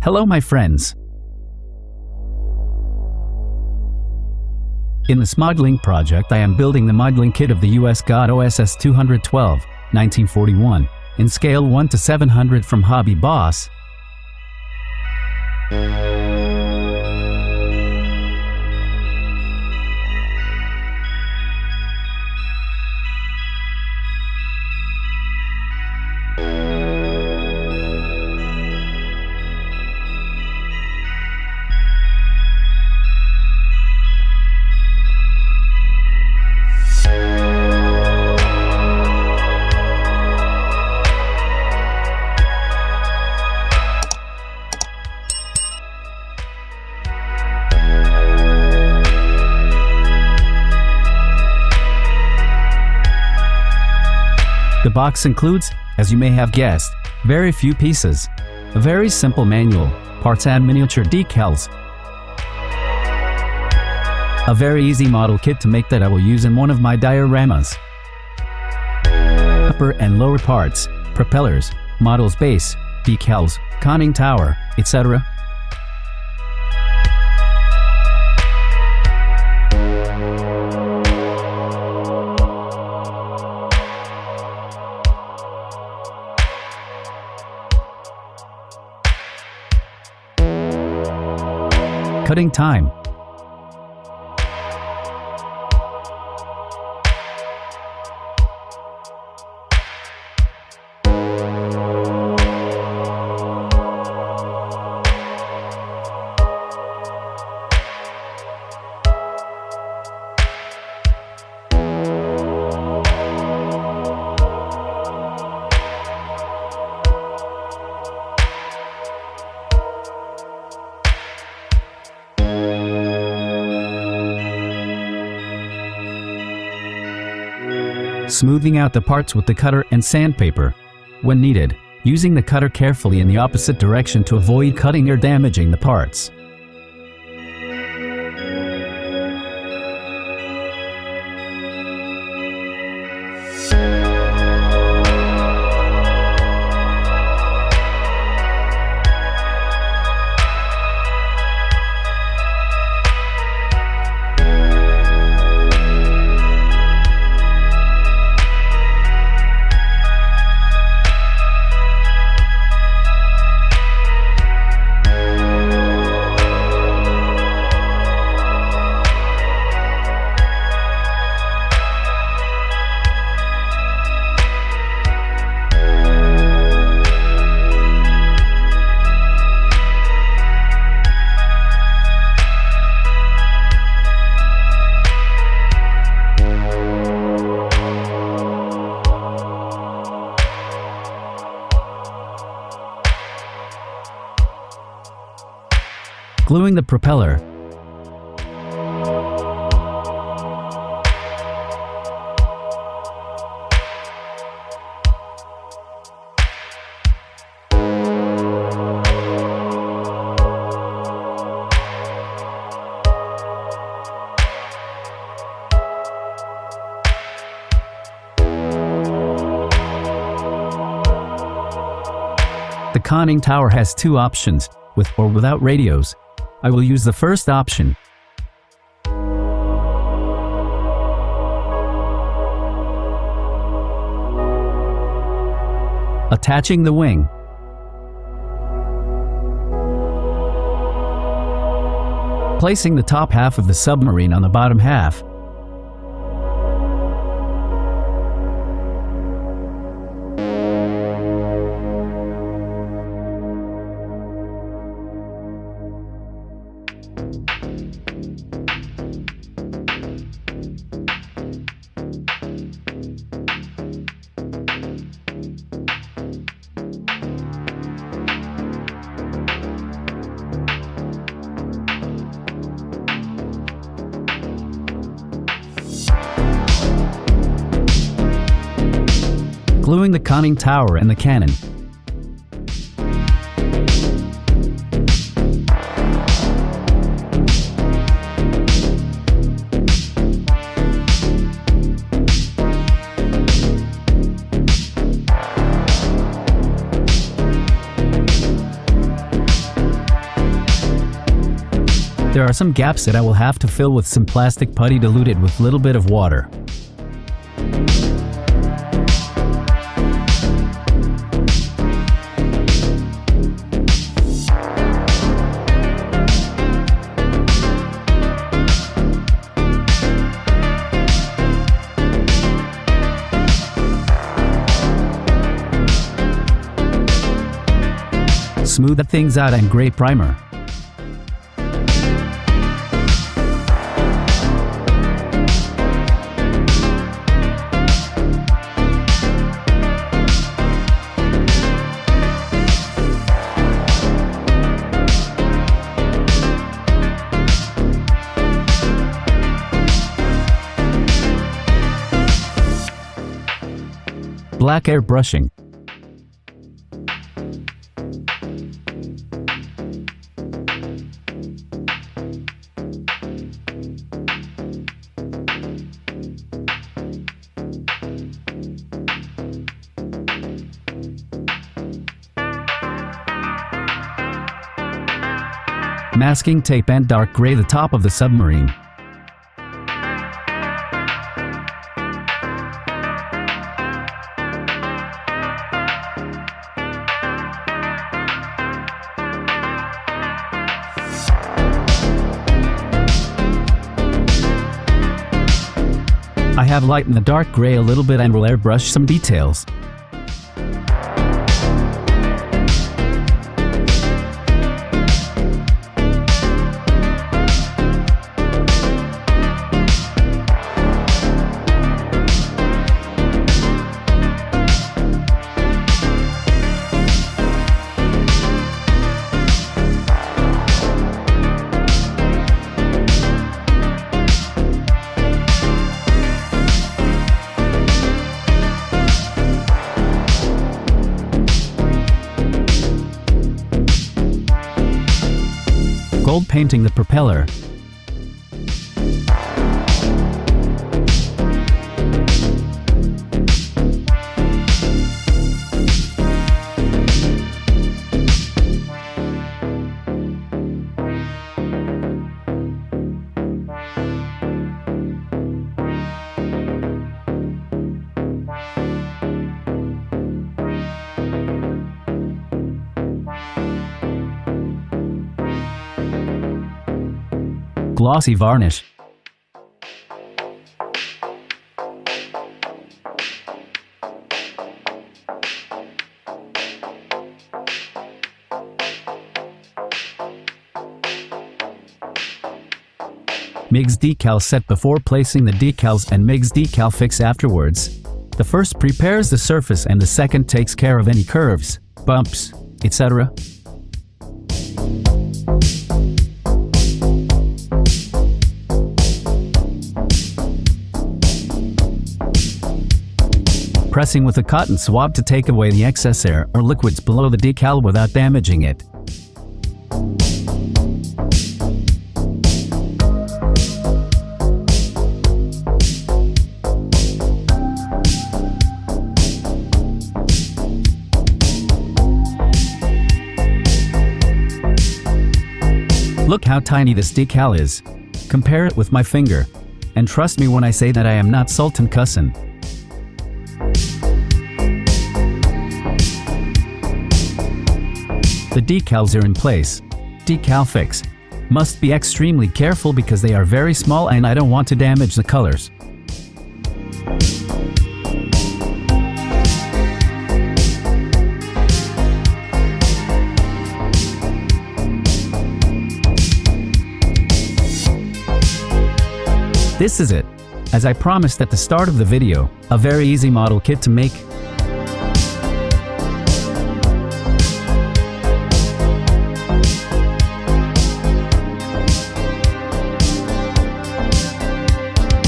Hello my friends. In this modeling project I am building the modeling kit of the US Gato SS-212, 1941, in scale 1 to 700 from HobbyBoss. The box includes, as you may have guessed, very few pieces, a very simple manual, parts and miniature decals, a very easy model kit to make that I will use in one of my dioramas, upper and lower parts, propellers, model's base, decals, conning tower, etc. Cutting time. Smoothing out the parts with the cutter and sandpaper, when needed, using the cutter carefully in the opposite direction to avoid cutting or damaging the parts. Gluing the propeller. The conning tower has two options, with or without radios. I will use the first option. Attaching the wing. Placing the top half of the submarine on the bottom half. Gluing the conning tower and the cannon. There are some gaps that I will have to fill with some plastic putty diluted with a little bit of water. Smooth things out and gray primer. Black airbrushing. Masking tape and dark gray the top of the submarine. I have lightened the dark gray a little bit and will airbrush some details. Gold painting the propeller. Glossy varnish. MIGS decal set before placing the decals and MIGS decal fix afterwards. The first prepares the surface and the second takes care of any curves, bumps, etc. Pressing with a cotton swab to take away the excess air or liquids below the decal without damaging it. Look how tiny this decal is. Compare it with my finger. And trust me when I say that I am not Sultan Kösen. The decals are in place. Decal fix. Must be extremely careful because they are very small and I don't want to damage the colors. This is it. As I promised at the start of the video, a very easy model kit to make.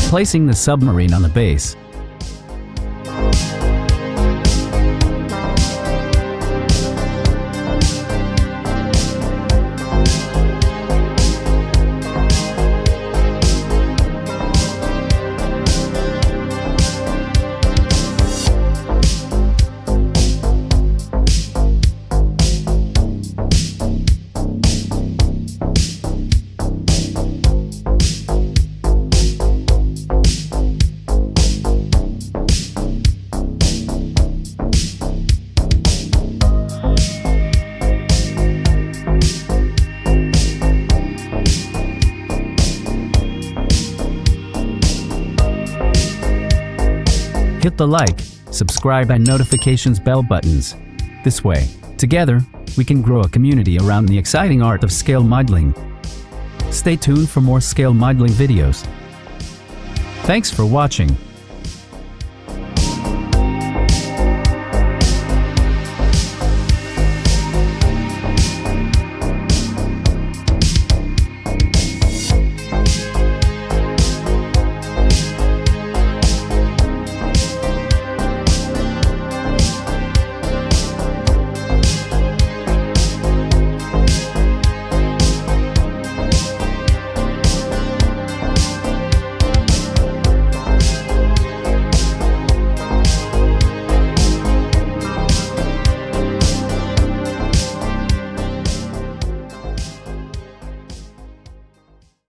Placing the submarine on the base. hit the like, subscribe and notifications bell buttons. This way, together, we can grow a community around the exciting art of scale modeling. Stay tuned for more scale modeling videos. Thanks for watching.